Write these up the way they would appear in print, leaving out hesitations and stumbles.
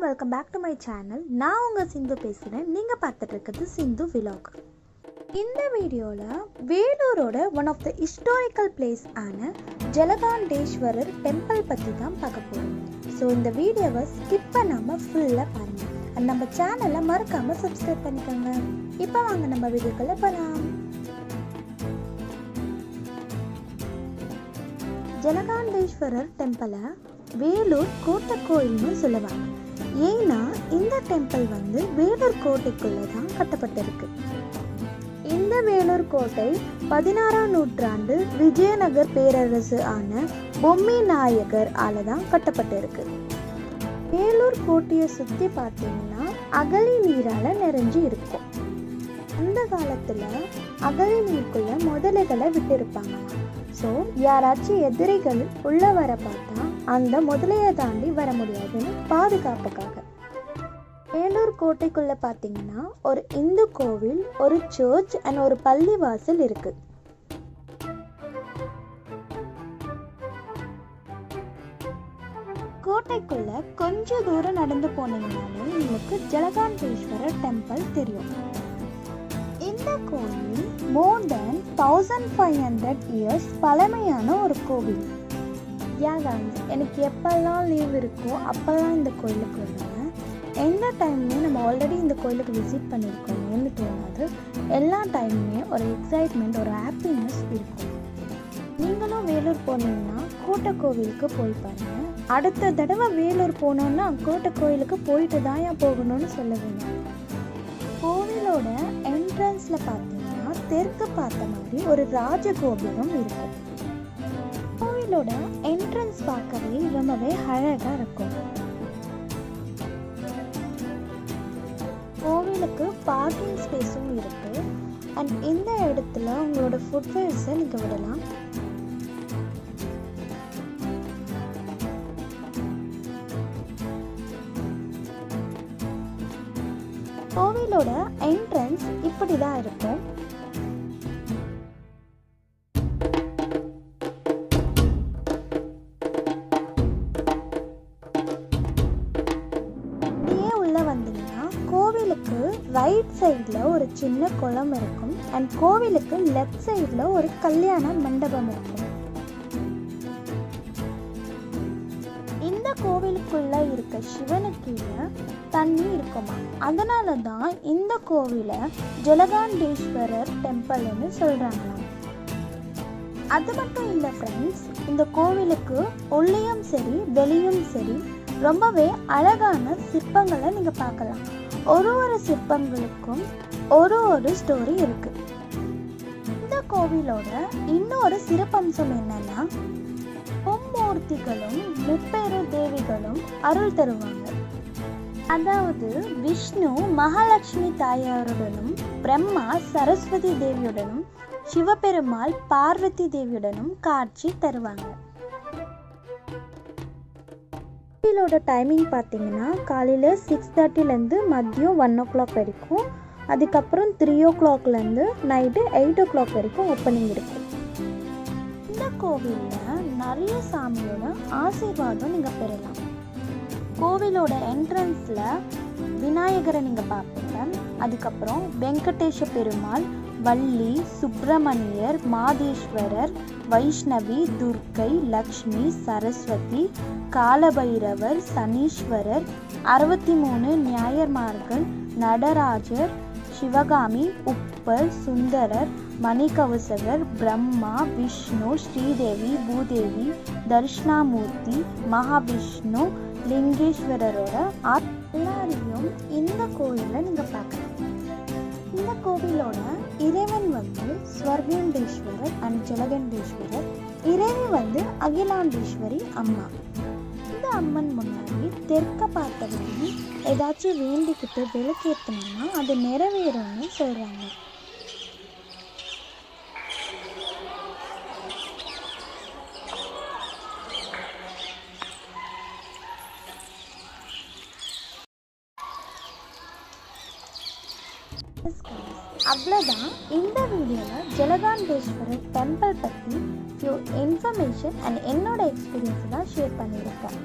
Welcome back to my channel. நான் உங்கள் சிந்து பேசுகிறேன். நீங்கள் பார்த்துட்டு இருக்கிறது சிந்து விலாக். இந்த வீடியோவில் வேலூரோட one of the historical place ஆன ஜலகாண்டேஸ்வரர் டெம்பிள் பற்றி தான் பார்க்க போகிறோம். ஸோ இந்த வீடியோவை ஸ்கிப் பண்ணாமல் ஃபுல்லாக பாருங்கள். அண்ட் நம்ம சேனலை மறக்காமல் சப்ஸ்கிரைப் பண்ணிக்கோங்க. இப்போ வாங்க நம்ம வீடியோக்குள்ளே போகலாம். ஜலகாண்டேஸ்வரர் டெம்பிளை வேலூர் கோட்டை கோயில்னு சொல்லுவாங்க. ஏன்னா இந்த டெம்பிள் வேலூர் கோட்டைக்குள்ள தான் கட்டப்பட்டிருக்கு. இந்த வேலூர் கோட்டை 16ஆம் நூற்றாண்டு விஜயநகர் பேரரசு ஆன பொம்மி நாயகர் தான் கட்டப்பட்டிருக்கு. வேலூர் கோட்டையை சுற்றி பார்த்தீங்கன்னா அகழி நீரால நிறைஞ்சு இருக்கும். அந்த காலத்துல அகழி நீருக்குள்ள முதலைகளை விட்டு இருப்பாங்க. ஸோ யாராச்சும் எதிரிகள் உள்ள வர பார்த்தா அந்த முதலையை தாண்டி வர முடியாதுன்னு பாதுகாப்புக்காக. வேலூர் கோட்டைக்குள்ள பார்த்தீங்கன்னா ஒரு இந்து கோவில், ஒரு சர்ச் அண்ட் ஒரு பள்ளிவாசல் இருக்கு. கோட்டைக்குள்ள கொஞ்ச தூரம் நடந்து போனீங்கனாலே உங்களுக்கு ஜலகாண்டேஸ்வரர் டெம்பிள் தெரியும். இந்த கோவில் மோர் தென் 1500 இயர்ஸ் பழமையான ஒரு கோவில். எனக்கு எப்பெல்லாம் லீவ் இருக்கோ அப்பெல்லாம் இந்த கோயிலுக்கு வருவேன். எந்த டைம்லையும் நம்ம ஆல்ரெடி இந்த கோயிலுக்கு விசிட் பண்ணியிருக்கோமேன்னு தோணாது. எல்லா டைமுமே ஒரு எக்ஸைட்மெண்ட், ஒரு ஹாப்பினஸ் இருக்கும். நீங்களும் வேலூர் போனீங்கன்னா கோட்டை கோவிலுக்கு போய் பாருங்க. அடுத்த தடவை வேலூர் போனோன்னா கோட்டை கோயிலுக்கு போயிட்டு தான் போகணும்னு சொல்ல வேணும். கோவிலோட என்ட்ரன்ஸ்ல பார்த்தீங்கன்னா தெற்கு பார்த்த மாதிரி ஒரு ராஜகோபுரம் இருக்கு. கோவிலோட என்ட்ரன்ஸ் பார்க்கவே ரொம்பவே அழகா இருக்கும். கோவிலுக்கு பார்க்கிங் ஸ்பேஸும் இருக்கு. அண்ட் இந்த இடத்துல உங்களோட ஃபுட்வேர்ஸை நீங்க விடலாம். கோவிலோட என்ட்ரன்ஸ் இப்படி தான் இருக்கும். உள்ள வந்தீங்கன்னா கோவிலுக்கு ரைட் சைடில் ஒரு சின்ன குளம் இருக்கும். அண்ட் கோவிலுக்கு லெஃப்ட் சைடில் ஒரு கல்யாண மண்டபம் இருக்கும். இந்த கோவிலுக்குள்ள இருக்க சிவனுக்கு கீழே தண்ணி இருக்குமா. அதனால தான் இந்த கோவிலை ஜலகாண்டேஸ்வரர் டெம்பிள்னு சொல்றாங்களாம். அது மட்டும் இல்லை ஃப்ரெண்ட்ஸ், இந்த கோவிலுக்கு உள்ளேயும் சரி வெளியும் சரி ரொம்பவே அழகான சிற்பங்களை நீங்க பார்க்கலாம். ஒரு சிற்பங்களுக்கும் ஒரு ஸ்டோரி இருக்கு. இந்த கோவிலோட இன்னொரு சிறப்பம்சம் என்னன்னா, மும்மூர்த்திகளும் முப்பெரு தேவிகளும் அருள் தருவாங்க. அதாவது விஷ்ணு மகாலட்சுமி தாயாருடனும், பிரம்மா சரஸ்வதி தேவியுடனும், சிவபெருமாள் பார்வதி தேவியுடனும் காட்சி தருவாங்க. கோவிலோட டைமிங் பார்த்தீங்கன்னா காலையில் 6:30 மதியம் 1 o'clock வரைக்கும். அதுக்கப்புறம் 3 o'clock நைட்டு 8 o'clock வரைக்கும் ஓப்பனிங் இருக்கும். இந்த கோவிலில் நிறைய சாமியோட ஆசீர்வாதம் நீங்கள் பெறலாம். கோவிலோட என்ட்ரன்ஸில் விநாயகரை நீங்கள் பார்ப்பீங்க. அதுக்கப்புறம் வெங்கடேஷ பெருமாள், வள்ளி, சுப்பிரமணியர், மாதேஸ்வரர், வைஷ்ணவி, துர்க்கை, லக்ஷ்மி, சரஸ்வதி, காலபைரவர், சனீஸ்வரர், 63 நியாயர்மார்கள், நடராஜர், சிவகாமி, உப்பர், சுந்தரர், மணிகவசகர், பிரம்மா, விஷ்ணு, ஸ்ரீதேவி, பூதேவி, தர்ஷனாமூர்த்தி, மகாவிஷ்ணு, லிங்கேஸ்வரரோட எல்லாரையும் இந்த கோயிலில் நீங்கள் பார்க்கலாம். இந்த கோவிலோட இறைவன் ஸ்வர்கேண்டேஸ்வரர் அண்ட் ஜலகண்டேஸ்வரர். இறைவி அகிலாண்டேஸ்வரி அம்மா. இந்த அம்மன் முன்னாடி தெற்க பார்த்தவரையும் ஏதாச்சும் வேண்டிக்கிட்டு விளக்கேற்றணும்னா அது நிறைவேறும்னு சொல்றாங்க. அவ்வளோதான் இந்த வீடியோவில் ஜலகாண்டேஸ்வரர் டெம்பிள் பற்றி ஃபியூ இன்ஃபர்மேஷன் அண்ட் என்னோட எக்ஸ்பீரியன்ஸ் தான் ஷேர் பண்ணியிருக்கேன்.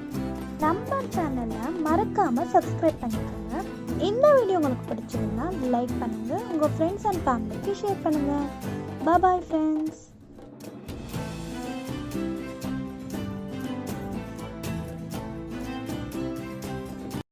நம்ம சேனலை மறக்காமல் சப்ஸ்கிரைப் பண்ணிக்கோங்க. இந்த வீடியோ உங்களுக்கு பிடிச்சிருந்தா லைக் பண்ணுங்கள், உங்கள் ஃப்ரெண்ட்ஸ் அண்ட் ஃபேமிலிக்கு ஷேர் பண்ணுங்கள். Bye friends.